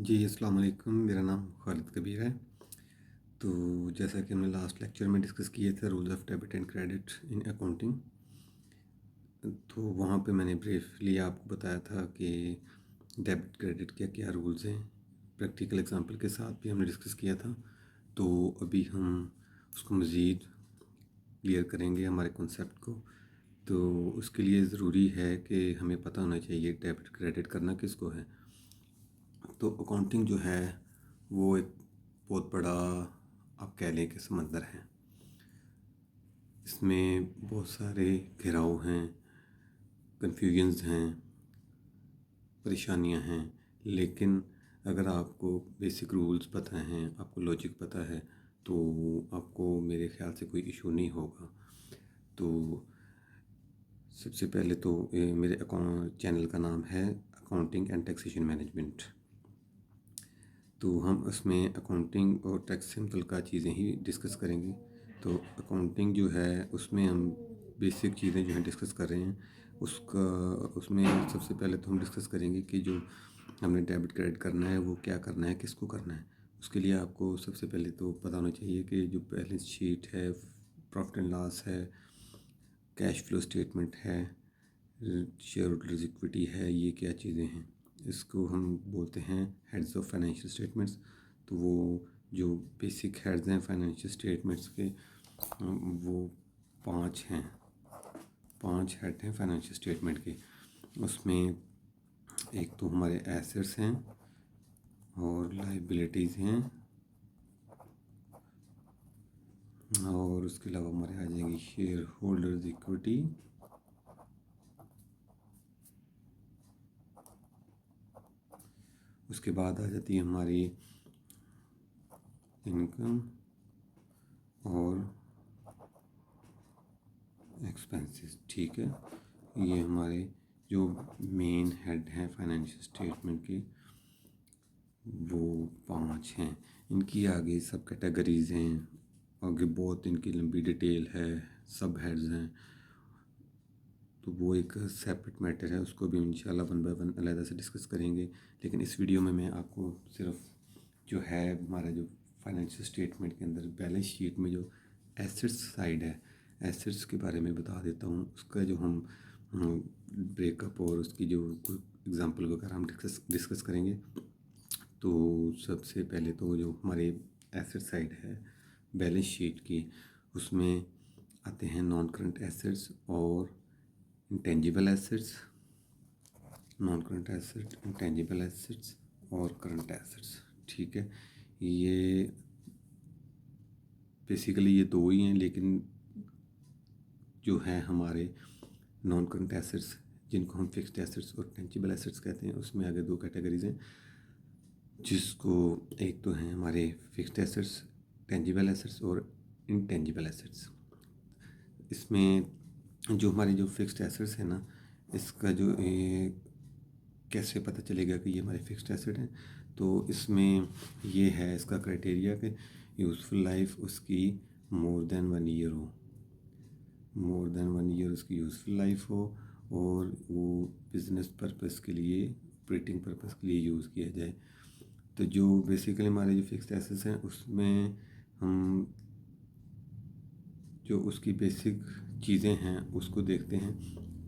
जी, अस्सलाम वालेकुम। मेरा नाम खालिद कबीर है। तो जैसा कि हमने लास्ट लेक्चर में डिस्कस किए थे rules of debit and credit in accounting, तो वहाँ पे मैंने ब्रीफली आपको बताया था कि डेबिट क्रेडिट के क्या रूल्स हैं। प्रैक्टिकल एग्जांपल के साथ भी हमने डिस्कस किया था। तो अभी हम उसको मज़ीद क्लियर करेंगे हमारे कॉन्सेप्ट को। तो उसके लिए ज़रूरी है कि हमें पता होना चाहिए डेबिट क्रेडिट करना किसको है। तो अकाउंटिंग जो है वो एक बहुत बड़ा, आप कह लें कि समंदर है। इसमें बहुत सारे घेराव हैं, कन्फ्यूजन्स हैं, परेशानियां हैं। लेकिन अगर आपको बेसिक रूल्स पता हैं, आपको लॉजिक पता है, तो आपको मेरे ख्याल से कोई इशू नहीं होगा। तो सबसे पहले तो मेरे अकाउंट चैनल का नाम है अकाउंटिंग एंड टैक्सेशन मैनेजमेंट। तो हम उसमें अकाउंटिंग और टैक्स से मुतल्लिक़ चीज़ें ही डिस्कस करेंगे। तो अकाउंटिंग जो है उसमें हम बेसिक चीज़ें जो हैं डिस्कस कर रहे हैं। उसमें सबसे पहले तो हम डिस्कस करेंगे कि जो हमने डेबिट क्रेडिट करना है वो क्या करना है, किसको करना है। उसके लिए आपको सबसे पहले तो पता होना चाहिए कि जो बैलेंस शीट है, प्रॉफिट एंड लॉस है, कैश फ्लो स्टेटमेंट है, शेयर होल्डर्स इक्विटी है, ये क्या चीज़ें हैं। इसको हम बोलते हैं हेड्स ऑफ फाइनेंशियल स्टेटमेंट्स। तो वो जो बेसिक हेड्स हैं फाइनेंशियल स्टेटमेंट्स के, वो 5 हैं। 5 हेड हैं फाइनेंशियल स्टेटमेंट के। उसमें एक तो हमारे एसेट्स हैं और लाइबिलिटीज़ हैं, और उसके अलावा हमारे आ जाएंगी शेयर होल्डर्स इक्विटी, उसके बाद आ जाती है हमारी इनकम और एक्सपेंसेस। ठीक है, ये हमारे जो मेन हेड हैं फाइनेंशियल स्टेटमेंट के, वो 5 हैं। इनकी आगे सब कैटेगरीज हैं, आगे बहुत इनकी लंबी डिटेल है, सब हेड्स हैं। तो वो एक सेपरेट मैटर है, उसको भी इंशाल्लाह वन बाय वन अलग से डिस्कस करेंगे। लेकिन इस वीडियो में मैं आपको सिर्फ जो है हमारा जो फाइनेंशियल स्टेटमेंट के अंदर बैलेंस शीट में जो एसेट्स साइड है, एसेट्स के बारे में बता देता हूँ। उसका जो हम ब्रेकअप और उसकी जो एग्जांपल वगैरह हम डिस्कस करेंगे। तो सबसे पहले तो जो हमारे एसेट साइड है बैलेंस शीट की, उसमें आते हैं नॉन करंट एसेट्स और intangible assets, non current asset, intangible assets और करंट एसेट्स। ठीक है, ये बेसिकली ये दो ही हैं। लेकिन जो है हमारे नॉन करंट एसेट्स, जिनको हम फिक्स्ड एसेट्स और टेंजिबल एसेट्स कहते हैं, उसमें आगे 2 कैटेगरीज हैं, जिसको एक तो हैं हमारे फिक्स्ड एसेट्स, टेंजिबल एसेट्स और इंटेंजिबल एसेट्स। इसमें जो हमारे जो फिक्स्ड एसेट्स हैं ना, इसका जो कैसे पता चलेगा कि ये हमारे फिक्स्ड एसेट हैं। तो इसमें ये है इसका क्राइटेरिया कि यूज़फुल लाइफ उसकी मोर देन 1 ईयर हो, मोर देन 1 ईयर उसकी यूज़फुल लाइफ हो, और वो बिज़नेस पर्पस के लिए, ऑपरेटिंग पर्पस के लिए यूज़ किया जाए। तो जो बेसिकली हमारे जो फिक्स्ड एसेट्स हैं उसमें हम जो उसकी बेसिक चीज़ें हैं उसको देखते हैं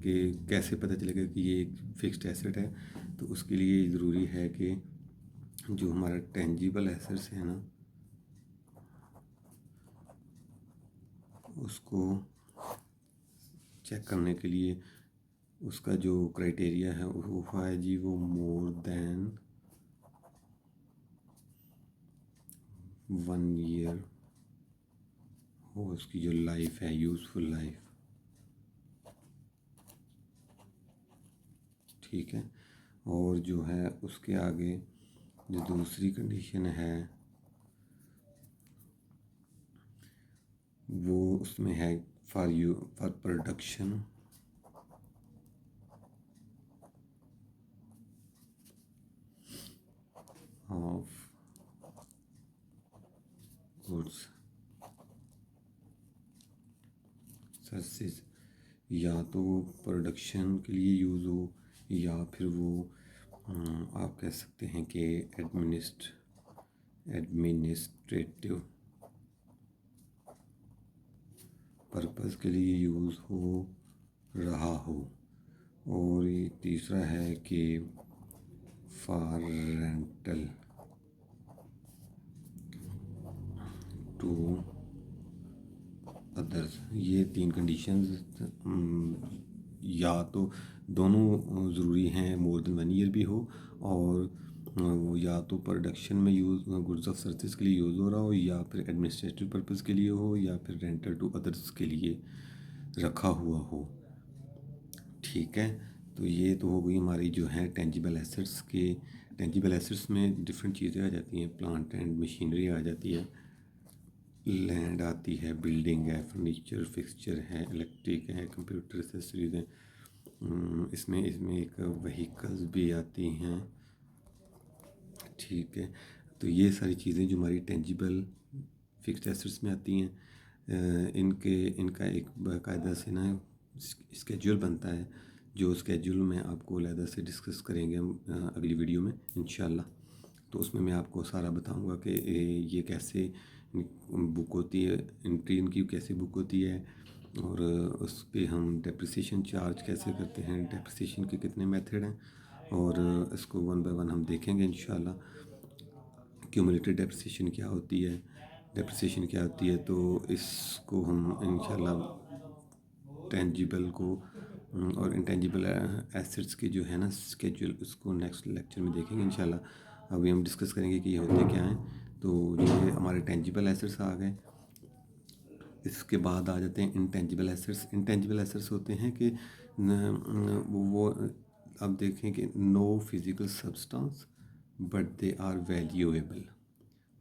कि कैसे पता चलेगा कि ये एक फिक्स्ड एसेट है। तो उसके लिए ज़रूरी है कि जो हमारा टेंजिबल एसेट्स है ना, उसको चेक करने के लिए उसका जो क्राइटेरिया है वो है जी, वो मोर देन 1 ईयर हो उसकी जो लाइफ है, यूज़फुल लाइफ। ठीक है, और जो है उसके आगे जो दूसरी कंडीशन है वो उसमें है for production of goods services. या तो वो प्रोडक्शन के लिए यूज़ हो, या फिर वो आप कह सकते हैं कि एडमिनिस्ट्रेटिव पर्पस के लिए यूज़ हो रहा हो। और ये तीसरा है कि फॉर रेंटल टू अदर्स। ये 3 कंडीशंस या तो दोनों ज़रूरी हैं, मोर देन 1 ईयर भी हो, और वो या तो प्रोडक्शन में यूज़ गुड्स ऑफ सर्विस के लिए यूज़ हो रहा हो, या फिर एडमिनिस्ट्रेटिव पर्पस के लिए हो, या फिर रेंटल टू अदर्स के लिए रखा हुआ हो। ठीक है, तो ये तो हो गई हमारी जो है टेंजिबल एसेट्स के। टेंजिबल एसेट्स में डिफरेंट चीज़ें आ जाती हैं, प्लांट एंड मशीनरी आ जाती है, लैंड आती है, बिल्डिंग है, फर्नीचर फिक्सचर है, इलेक्ट्रिक है, कंप्यूटर एक्सेसरीज हैं, इसमें इसमें एक व्हीकल्स भी आती हैं। ठीक है, तो ये सारी चीज़ें जो हमारी टेंजिबल फिक्स्ड एसेट्स में आती हैं, इनका एक बाकायदा से ना स्केड्यूल बनता है, जो स्केड्यूल में आपको अलहदा से डिस्कस करेंगे हम अगली वीडियो में इंशाल्लाह। तो उसमें मैं आपको सारा बताऊंगा कि ये कैसे बुक होती है, एंट्री इनकी कैसे बुक होती है, और उस पर हम डेप्रिसिएशन चार्ज कैसे करते हैं, डेप्रिसिएशन के कितने मेथड हैं, और इसको 1 बाय 1 हम देखेंगे इंशाल्लाह। क्यूमुलेटेड डेप्रिसिएशन क्या होती है, डेप्रिसिएशन क्या होती है, तो इसको हम इंशाल्लाह टेंजिबल को और इंटेंजिबल एसेट्स के जो है ना स्केड्यूल, उसको नेक्स्ट लेक्चर में देखेंगे इंशाल्लाह। अभी हम डिस्कस करेंगे कि ये होते क्या हैं। तो ये हमारे टेंजिबल एसेट्स आ गए। इसके बाद आ जाते हैं इंटेंजिबल एसेट्स। इंटेंजिबल एसेट्स होते हैं कि वो अब देखें कि no physical substance but they are valuable,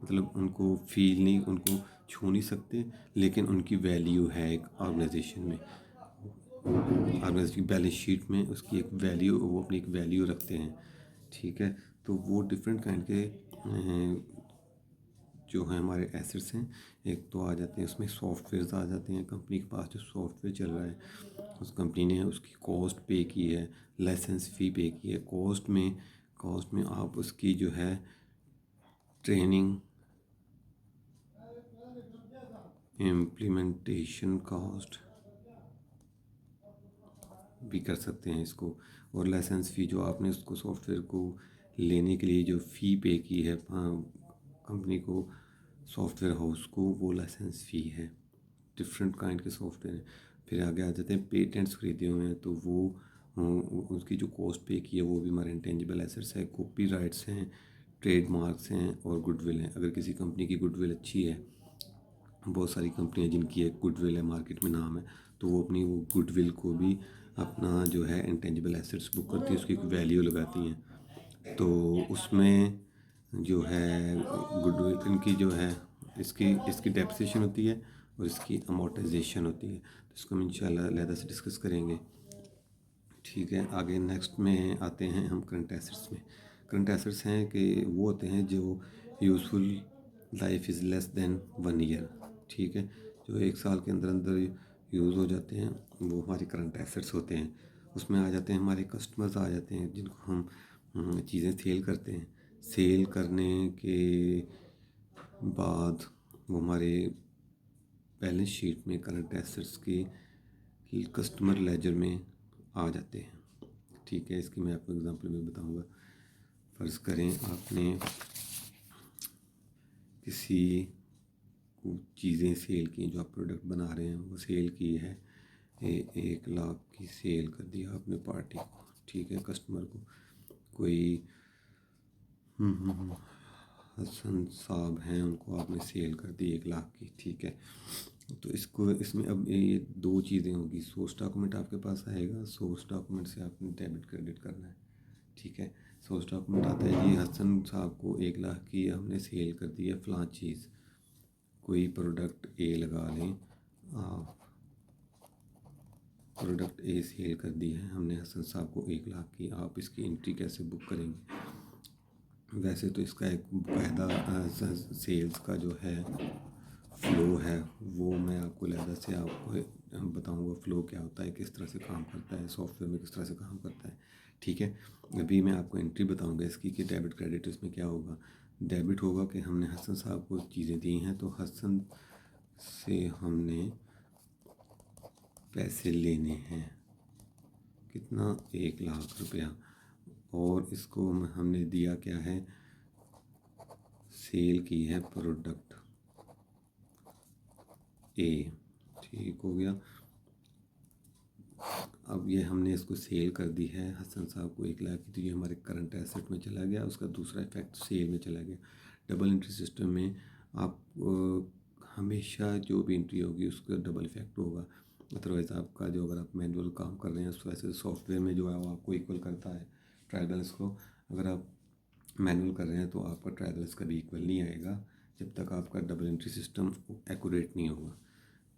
मतलब उनको फील नहीं, उनको छू नहीं सकते, लेकिन उनकी वैल्यू है एक ऑर्गेनाइजेशन में, ऑर्गेनाइजेशन की बैलेंस शीट में उसकी एक वैल्यू, वो अपनी एक वैल्यू रखते हैं। ठीक है, तो वो डिफरेंट काइंड के जो हैं हमारे एसेट्स हैं। एक तो आ जाते हैं उसमें सॉफ्टवेयर्स आ जाते हैं, कंपनी के पास जो सॉफ्टवेयर चल रहा है उस कंपनी ने उसकी कॉस्ट पे की है, लाइसेंस फ़ी पे की है। कॉस्ट में आप उसकी जो है ट्रेनिंग, इम्प्लीमेंटेशन कॉस्ट भी कर सकते हैं इसको, और लाइसेंस फ़ी जो आपने उसको सॉफ्टवेयर को लेने के लिए जो फ़ी पे की है कंपनी को, सॉफ्टवेयर हाउस को, वो लाइसेंस फ़ी है। डिफरेंट काइंड के सॉफ्टवेयर हैं। फिर आगे आ जाते हैं पेटेंट्स खरीदे हुए हैं, तो वो उसकी जो कॉस्ट पे की है वो भी हमारे इंटेंजिबल एसेट्स है। कॉपीराइट्स हैं, ट्रेडमार्क्स हैं, और गुडविल हैं। अगर किसी कंपनी की गुडविल अच्छी है, बहुत सारी कंपनियां जिनकी एक गुडविल है, मार्केट में नाम है, तो वो अपनी वो गुडविल को भी अपना जो है इंटेंजिबल एसेट्स बुक करती है, उसकी एक वैल्यू लगाती हैं। तो उसमें जो है गुडविल इनकी जो है, इसकी इसकी डेप्रिसिएशन होती है और इसकी अमोर्टाइजेशन होती है। तो इसको हम इंशाल्लाह अलहदा से डिस्कस करेंगे। ठीक है, आगे नेक्स्ट में आते हैं हम करंट एसेट्स में। करंट एसेट्स हैं कि वो होते हैं जो useful life is less than 1 year. ठीक है, जो 1 साल के अंदर अंदर यूज़ हो जाते हैं, वो हमारे करंट एसेट्स होते हैं। उसमें आ जाते हैं हमारे कस्टमर्स आ जाते हैं, जिनको हम चीज़ें सेल करते हैं। सेल करने के बाद वो हमारे बैलेंस शीट में करंट एसेट्स के कस्टमर लेजर में आ जाते हैं। ठीक है, इसकी मैं आपको एग्जांपल में बताऊंगा। फ़र्ज़ करें आपने किसी को चीज़ें सेल की, जो आप प्रोडक्ट बना रहे हैं वो सेल की है, 1 लाख की सेल कर दिया आपने पार्टी को। ठीक है, कस्टमर को कोई हसन साहब हैं, उनको आपने सेल कर दी 1 लाख की। ठीक है, तो इसको इसमें अब ये 2 चीज़ें होगी। सोर्स डॉक्यूमेंट आपके पास आएगा, सोर्स डॉक्यूमेंट से आपने डेबिट क्रेडिट करना है। ठीक है, सोर्स डॉक्यूमेंट आता है, जी हसन साहब को 1 लाख की हमने सेल कर दी है फ़लाँ चीज़, कोई प्रोडक्ट ए लगा लें आप, प्रोडक्ट ए सेल कर दी है हमने हसन साहब को 1 लाख की, आप इसकी एंट्री कैसे बुक करेंगे। वैसे तो इसका एक बाकायदा सेल्स का जो है फ्लो है, वो मैं आपको अलहदा से आपको बताऊंगा फ़्लो क्या होता है, किस तरह से काम करता है, सॉफ्टवेयर में किस तरह से काम करता है। ठीक है, अभी मैं आपको एंट्री बताऊंगा इसकी कि डेबिट क्रेडिट इसमें क्या होगा। डेबिट होगा कि हमने हसन साहब को चीज़ें दी हैं, तो हसन से हमने पैसे लेने हैं, कितना, 1 लाख रुपया, और इसको हमने दिया क्या है, सेल की है प्रोडक्ट ए। ठीक हो गया। अब ये हमने इसको सेल कर दी है हसन साहब को 1 लाख की, तो ये हमारे करंट एसेट में चला गया, उसका दूसरा इफेक्ट सेल में चला गया। डबल एंट्री सिस्टम में आप हमेशा जो भी एंट्री होगी उसका डबल इफेक्ट होगा। अदरवाइज़ आपका जो, अगर आप मैनुअल काम कर रहे हैं उस वैसे सॉफ्टवेयर में जो है वो आपको इक्वल करता है ट्रायल बैलेंस को। अगर आप मैनुअल कर रहे हैं तो आपका ट्रायल बैलेंस कभी इक्वल नहीं आएगा जब तक आपका डबल एंट्री सिस्टम एक्यूरेट नहीं होगा।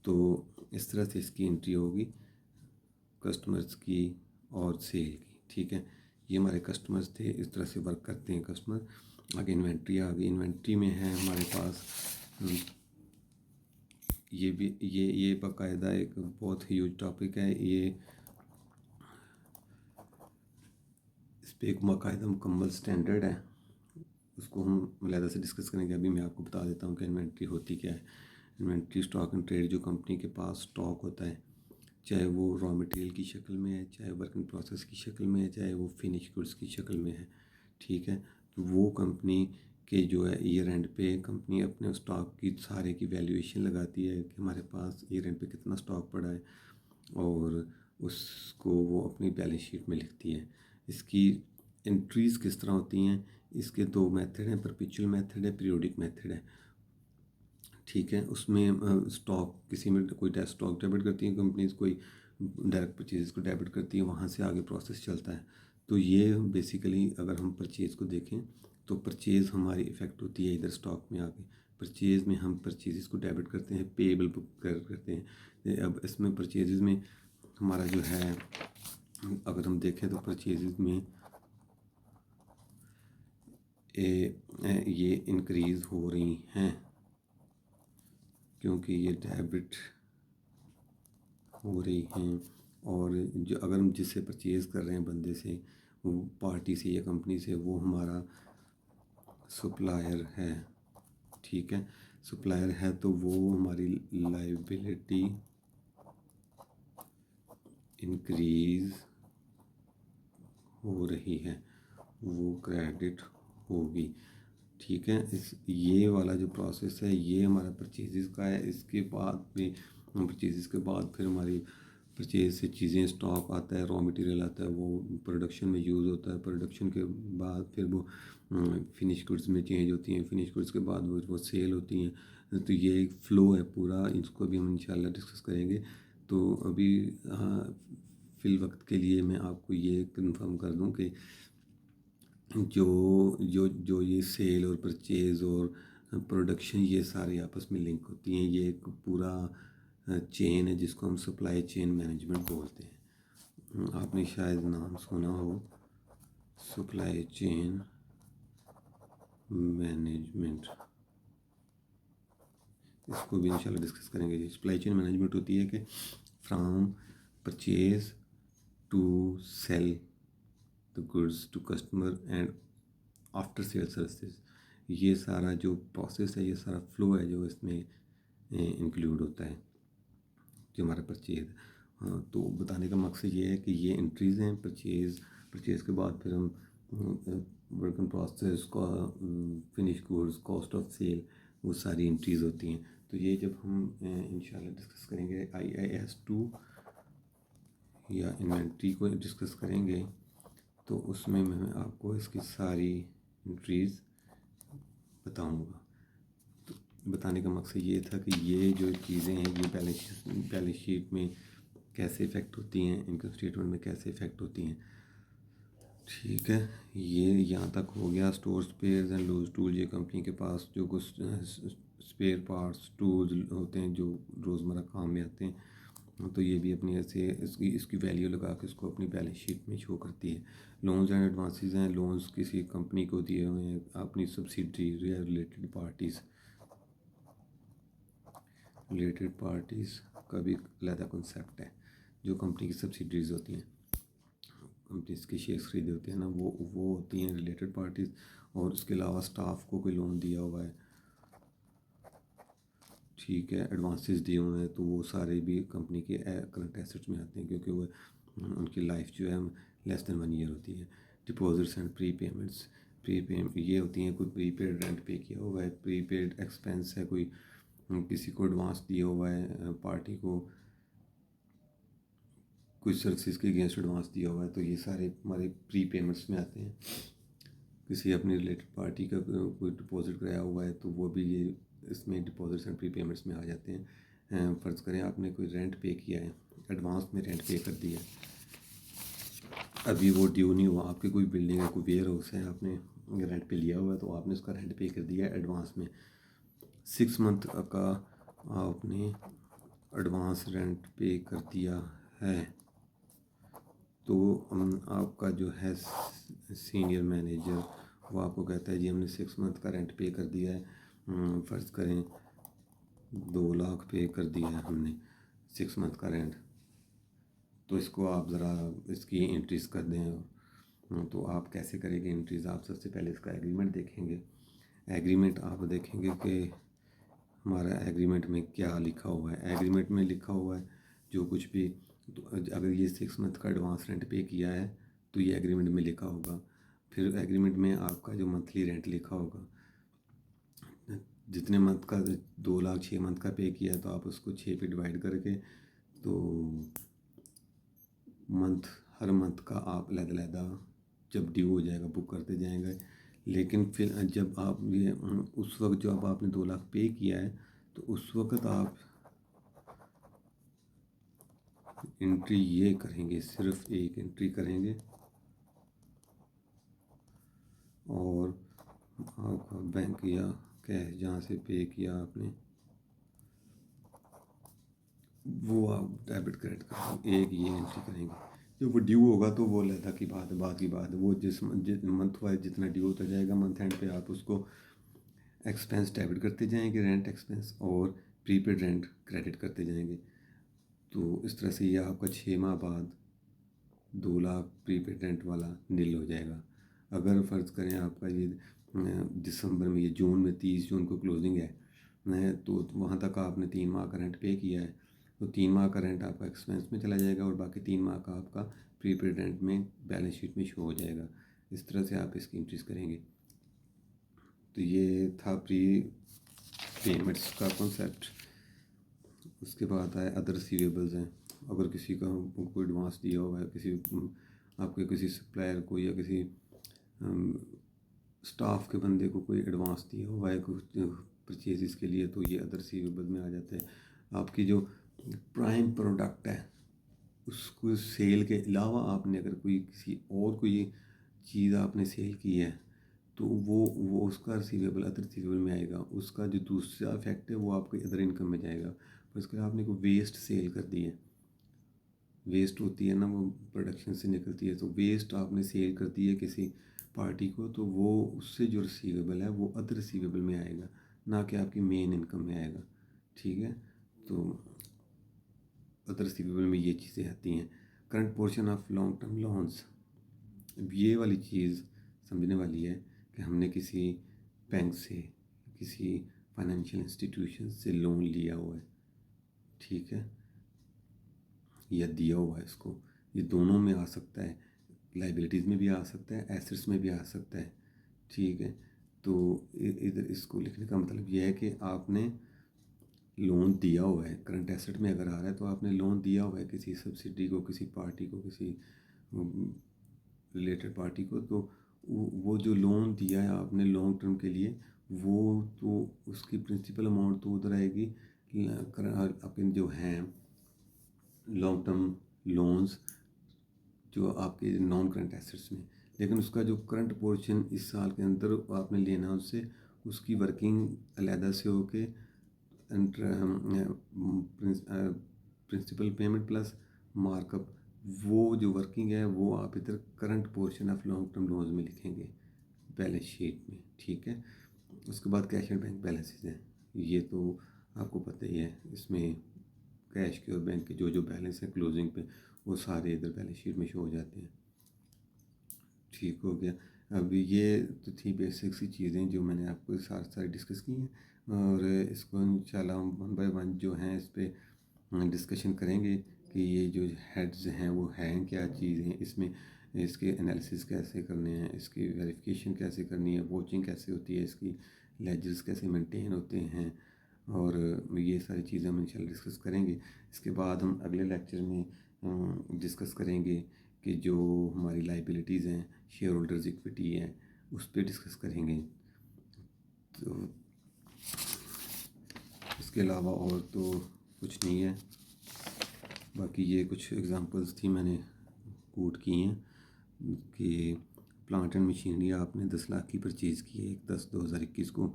तो इस तरह से इसकी एंट्री होगी कस्टमर्स की और सेल की। ठीक है, ये हमारे कस्टमर्स थे, इस तरह से वर्क करते हैं कस्टमर। आगे इन्वेंट्री आ गई। इन्वेंट्री में है हमारे पास ये भी, ये बाकायदा एक बहुत ह्यूज टॉपिक है। ये इस पर एक बाकायदा मुकम्मल स्टैंडर्ड है, उसको हम अलहदा से डिस्कस करेंगे। अभी मैं आपको बता देता हूँ कि इन्वेंट्री होती क्या है। इन्वेंट्री स्टॉक एंड ट्रेड, जो कंपनी के पास स्टॉक होता है, चाहे वो रॉ मटेरियल की शक्ल में है, चाहे वर्क इन प्रोसेस की शक्ल में है, चाहे वो फिनिश गुड्स की शक्ल में है। ठीक है, तो वो कंपनी के जो है ईयर एंड पे कंपनी अपने स्टॉक की सारे की वैल्यूएशन लगाती है कि हमारे पास ईयर एंड पे कितना स्टॉक पड़ा है, और उसको वो अपनी बैलेंस शीट में लिखती है। इसकी एंट्रीज़ किस तरह होती हैं, इसके 2 मेथड हैं, परपेचुअल मेथड है, पीरियोडिक मेथड है। ठीक है, उसमें स्टॉक, किसी में कोई स्टॉक डेबिट करती है कंपनीज, कोई डायरेक्ट परचेज को डेबिट करती है, वहाँ से आगे प्रोसेस चलता है। तो ये बेसिकली अगर हम परचेज़ को देखें तो परचेज़ हमारी इफ़ेक्ट होती है इधर स्टॉक में आगे। परचेज़ में हम परचेज़ को डेबिट करते हैं, पेएबल बुक करते हैं। अब इसमें परचेज़ में हमारा जो है, अगर हम देखें तो परचेज़ में ये इंक्रीज़ हो रही हैं क्योंकि ये डेबिट हो रही हैं। और जो, अगर हम जिससे परचेज़ कर रहे हैं बंदे से, वो पार्टी से या कंपनी से, वो हमारा सप्लायर है। ठीक है, सप्लायर है तो वो हमारी लायबिलिटी इंक्रीज़ हो रही है, वो क्रेडिट होगी। ठीक है, इस ये वाला जो प्रोसेस है ये हमारा परचेज़ का है। इसके बाद भी परचेज़ के बाद फिर हमारी परचेज़ से चीज़ें, स्टॉक आता है, रॉ मटेरियल आता है, वो प्रोडक्शन में यूज़ होता है। प्रोडक्शन के बाद फिर वो फिनिश गुड्स में चेंज होती हैं, फिनिश गुड्स के बाद वो सेल होती हैं। तो ये एक फ़्लो है पूरा, इसको भी हम इंशाल्लाह डिस्कस करेंगे। तो अभी फ़िल वक्त के लिए मैं आपको ये कंफर्म कर दूं कि जो जो जो ये सेल और परचेज़ और प्रोडक्शन, ये सारे आपस में लिंक होती हैं। ये एक पूरा चेन है जिसको हम सप्लाई चेन मैनेजमेंट बोलते हैं। आपने शायद नाम सुना हो, सप्लाई चेन मैनेजमेंट, इसको भी इंशाल्लाह डिस्कस करेंगे। सप्लाई चेन मैनेजमेंट होती है कि from purchase to sell the goods to customer and after sale services, ये सारा जो प्रोसेस है, ये सारा फ्लो है जो इसमें इंक्लूड होता है, जो हमारा परचेज़। हाँ, तो बताने का मकसद ये है कि ये एंट्रीज़ हैं परचेज़ के बाद फिर हम वर्क इन प्रोसेस का, finish goods, cost of sale, वो सारी एंट्रीज़ होती हैं। तो ये जब हम इंशाल्लाह डिस्कस करेंगे IAS 2 या इन्वेंट्री को डिस्कस करेंगे, तो उसमें मैं आपको इसकी सारी एंट्रीज़ बताऊंगा। तो बताने का मकसद ये था कि ये जो चीज़ें हैं ये बैलेंस शीट में कैसे इफ़ेक्ट होती हैं, इनकम स्टेटमेंट में कैसे इफ़ेक्ट होती हैं। ठीक है, ये यहाँ तक हो गया। Store spares and loose tool, ये कंपनी के पास जो कुछ स्पेयर पार्ट्स टूल्स होते हैं जो रोज़मर्रा काम में आते हैं, तो ये भी अपनी ऐसे इसकी वैल्यू लगा के इसको अपनी बैलेंस शीट में शो करती है। लोन्स एंड एडवांसेस हैं, लोन्स किसी कंपनी को दिए हुए हैं अपनी सब्सिडरी या रिलेटेड पार्टीज़ का भी अलहदा कॉन्सेप्ट है। जो कंपनी की सब्सिडरीज होती हैं, कंपनीज के शेयर्स खरीदे होते हैं ना, वो होती हैं रिलेटेड पार्टीज़। और उसके अलावा स्टाफ को कोई लोन दिया हुआ है, ठीक है, एडवांसेस दिए हुए हैं, तो वो सारे भी कंपनी के करंट एसेट्स में आते हैं, क्योंकि वो उनकी लाइफ जो है लेस देन 1 ईयर होती है। Deposits and pre payments, pre payment ये होती हैं, कोई प्रीपेड रेंट पे किया हुआ है, प्रीपेड एक्सपेंस है, कोई किसी को एडवांस दिया हुआ है, पार्टी को कुछ सर्विसेज के अगेंस्ट एडवांस दिया हुआ है, तो ये सारे हमारे प्री पेमेंट्स में आते हैं। किसी अपनी रिलेटेड पार्टी का कोई डिपॉजिट कराया हुआ है, तो वो भी ये इसमें डिपॉजिट्स एंड प्री पेमेंट्स में आ जाते हैं। फ़र्ज़ करें आपने कोई रेंट पे किया है, एडवांस में रेंट पे कर दिया है, अभी वो ड्यू नहीं हुआ, आपकी कोई बिल्डिंग है, कोई वेयर हाउस है, आपने रेंट पे लिया हुआ है, तो आपने उसका रेंट पे कर दिया एडवांस में। 6 मंथ का आपने एडवांस रेंट पे कर दिया है, तो आपका जो है सीनियर मैनेजर वो आपको कहता है जी हमने 6 मंथ का रेंट पे कर दिया है, फ़र्ज़ करें 2 लाख पे कर दिया है हमने 6 मंथ का रेंट, तो इसको आप ज़रा इसकी एंट्रीज़ कर दें। तो आप कैसे करेंगे एंट्रीज़? आप सबसे पहले इसका एग्रीमेंट देखेंगे। एग्रीमेंट आप देखेंगे कि हमारा एग्रीमेंट में क्या लिखा हुआ है। एग्रीमेंट में लिखा हुआ है जो कुछ भी, तो अगर ये 6 मंथ का एडवांस रेंट पे किया है तो ये एग्रीमेंट में लिखा होगा। फिर एग्रीमेंट में आपका जो मंथली रेंट लिखा होगा, जितने मंथ का 2 लाख 6 मंथ का पे किया है, तो आप उसको 6 पे डिवाइड करके, तो हर मंथ का आप अलग-अलग जब ड्यू हो जाएगा बुक करते जाएंगे। लेकिन फिर जब आप ये उस वक्त जो अब आपने 2 लाख पे किया है, तो उस वक्त आप एंट्री ये करेंगे, सिर्फ एक एंट्री करेंगे, और आपका बैंक या कैश जहाँ से पे किया आपने वो आप डेबिट क्रेडिट करेंगे, एक ये एंट्री करेंगे। जब वो ड्यू होगा तो वो अलग की बात है, बात की बात है, वो जिस मंथ वाइज जितना ड्यू होता जाएगा, मंथ एंड पे आप उसको एक्सपेंस डेबिट करते जाएंगे, रेंट एक्सपेंस, और प्रीपेड रेंट क्रेडिट करते जाएंगे। तो इस तरह से ये आपका 6 माह बाद 2 लाख प्रीपेड रेंट वाला नील हो जाएगा। अगर फ़र्ज़ करें आपका ये दिसंबर में, ये जून में 30 जून को क्लोजिंग है, तो वहाँ तक आपने 3 माह का रेंट पे किया है, तो 3 माह का रेंट आपका एक्सपेंस में चला जाएगा, और बाकी 3 माह का आपका प्रीपेड रेंट में बैलेंस शीट में शो हो जाएगा। इस तरह से आप इसकी एंट्रीज करेंगे। तो ये था प्री पेमेंट्स का कॉन्सेप्ट। उसके बाद आए अदर रिसीवेबल्स हैं। अगर किसी का कोई एडवांस दिया हुआ है, आपके किसी सप्लायर को या किसी स्टाफ के बंदे को कोई एडवांस दिया हुआ है कुछ परचेज़ के लिए, तो ये अदर रिसीवेबल में आ जाते हैं। आपकी जो प्राइम प्रोडक्ट है उसको सेल के अलावा आपने अगर कोई किसी और कोई चीज़ आपने सेल की है, तो वो उसका रिसीवेबल अदर रिसीवेबल में आएगा। उसका जो दूसरा इफेक्ट है वो आपके अदर इनकम में जाएगा। पर इसके आपने कोई वेस्ट सेल कर दी है, वेस्ट होती है ना, वो प्रोडक्शन से निकलती है, तो वेस्ट आपने सेल कर दी है किसी पार्टी को, तो वो उससे जो रिसीवेबल है वो अदर रिसीवेबल में आएगा, ना कि आपकी मेन इनकम में आएगा। ठीक है, तो अदर रिसीवेबल में ये चीज़ें आती हैं। Current portion of long term loans, ये वाली चीज़ समझने वाली है कि हमने किसी बैंक से, किसी फाइनेंशियल इंस्टीट्यूशन से लोन लिया हुआ है, ठीक है, या दिया हुआ है इसको, ये दोनों में आ सकता है, लाइबिलिटीज़ में भी आ सकता है, एसेट्स में भी आ सकता है। ठीक है, तो इधर इसको लिखने का मतलब यह है कि आपने लोन दिया हुआ है, करंट एसेट में अगर आ रहा है तो आपने लोन दिया हुआ है किसी सब्सिडी को, किसी पार्टी को, किसी रिलेटेड पार्टी को, तो वो जो लोन दिया है आपने लॉन्ग टर्म के लिए, वो तो उसकी प्रिंसिपल अमाउंट तो उधर आएगी अपने जो हैं लॉन्ग टर्म लोन्स जो आपके नॉन करंट एसेट्स में, लेकिन उसका जो करंट पोर्शन इस साल के अंदर आपने लेना उससे, उसकी वर्किंग अलहदा से होके प्रिंसिपल पेमेंट प्लस मार्कअप, वो जो वर्किंग है वो आप इधर current portion of long term loans में लिखेंगे बैलेंस शीट में। ठीक है, उसके बाद कैश एंड बैंक बैलेंसेस हैं, ये तो आपको पता ही है, इसमें कैश के और बैंक के जो जो बैलेंस है क्लोजिंग पे वो सारे इधर बैलेंस शीट में शो हो जाते हैं। ठीक हो गया। अब ये तो थी बेसिक सी चीज़ें जो मैंने आपको साथ सारी डिस्कस की हैं, और इसको इंशाल्लाह हम वन बाय वन जो हैं इस पे डिस्कशन करेंगे कि ये जो हेड्स हैं वो हैं क्या चीज़ें, इसमें इसके एनालिसिस कैसे करने हैं, इसकी वेरिफिकेशन कैसे करनी है, वॉचिंग कैसे होती है, इसकी लेजर्स कैसे मेंटेन होते हैं, और ये सारी चीज़ें हम इंशाल्लाह डिस्कस करेंगे। इसके बाद हम अगले लेक्चर में डिस्कस करेंगे कि जो हमारी लाइबिलिटीज़ हैं, शेयर होल्डर्स इक्विटी है, उस पर डिस्कस करेंगे। तो इसके अलावा और तो कुछ नहीं है। बाकी ये कुछ एग्जांपल्स थी मैंने कोट की हैं कि प्लांट एंड मशीनरी आपने 10 लाख की परचेज़ की है 10/10/2021 को,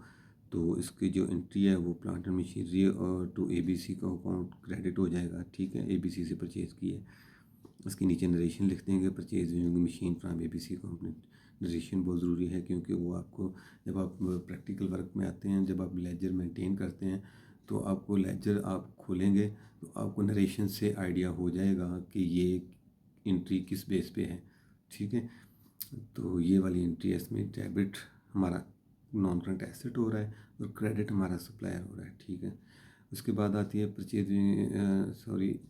तो इसकी जो एंट्री है वो प्लांट एंड मशीनरी और टू ABC का अकाउंट क्रेडिट हो जाएगा। ठीक है, ABC से परचेज़ की है। इसके नीचे नरेशन लिख देंगे, purchase machine from ABC company. Narration बहुत ज़रूरी है क्योंकि वो आपको जब आप प्रैक्टिकल वर्क में आते हैं, जब आप लेजर मेंटेन करते हैं, तो आपको लेजर आप खोलेंगे तो आपको नरेशन से आइडिया हो जाएगा कि ये एंट्री किस बेस पे है। ठीक है, तो ये वाली एंट्री है, इसमें डेबिट हमारा नॉन करंट एसेट हो रहा है और क्रेडिट हमारा सप्लायर हो रहा है। ठीक है, उसके बाद आती है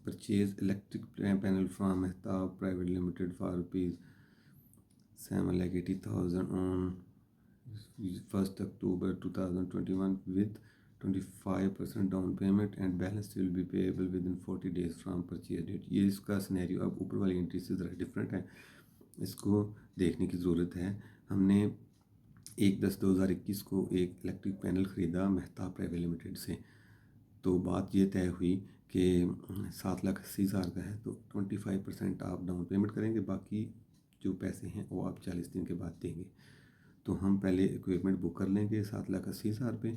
purchase electric panel from Mehtab private limited for ₹7,80,000 on 1st October 2021 with 25% down payment and balance will be payable within 40 days from purchase date. ये इसका सिनेरियो अब ऊपर वाली एंट्री से ज़रा डिफरेंट है, इसको देखने की ज़रूरत है। हमने 1/10/2021 को एक इलेक्ट्रिक पैनल ख़रीदा मेहताब प्राइवेट लिमिटेड से, तो बात ये तय हुई कि 7,80,000 का है तो 25% आप डाउन पेमेंट करेंगे, बाकी जो पैसे हैं वो आप 40 दिन के बाद देंगे। तो हम पहले इक्विपमेंट बुक कर लेंगे 7,80,000 पे,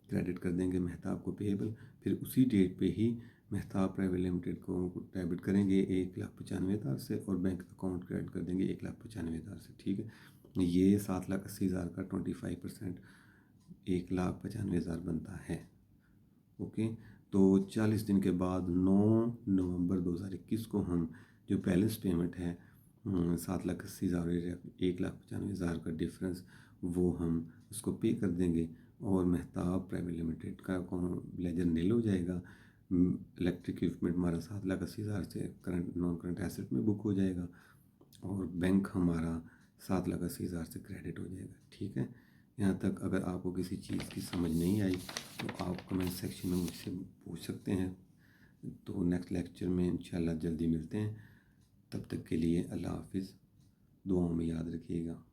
क्रेडिट कर देंगे मेहताब को पेएबल, फिर उसी डेट पे ही मेहताब प्राइवेट लिमिटेड को डेबिट करेंगे 1,95,000 से और बैंक अकाउंट क्रेडिट कर देंगे 1,95,000 से। ठीक है, ये 7,80,000 का 25% 1,95,000 बनता है। ओके, तो 40 दिन के बाद 9 नवंबर 2021 को हम जो बैलेंस पेमेंट है 7,80,000 और 1,95,000 का डिफरेंस वो हम उसको पे कर देंगे और मेहताब प्राइवेट लिमिटेड का लेजर नील हो जाएगा। इलेक्ट्रिक इक्विपमेंट हमारा 7,80,000 से करंट नॉन करंट एसेट में बुक हो जाएगा और बैंक हमारा 7,80,000 से क्रेडिट हो जाएगा। ठीक है, यहाँ तक अगर आपको किसी चीज़ की समझ नहीं आई तो आप कमेंट सेक्शन में मुझसे पूछ सकते हैं। तो नेक्स्ट लेक्चर में इंशाल्लाह जल्दी मिलते हैं, तब तक के लिए अल्लाह हाफिज़, दुआओं में याद रखिएगा।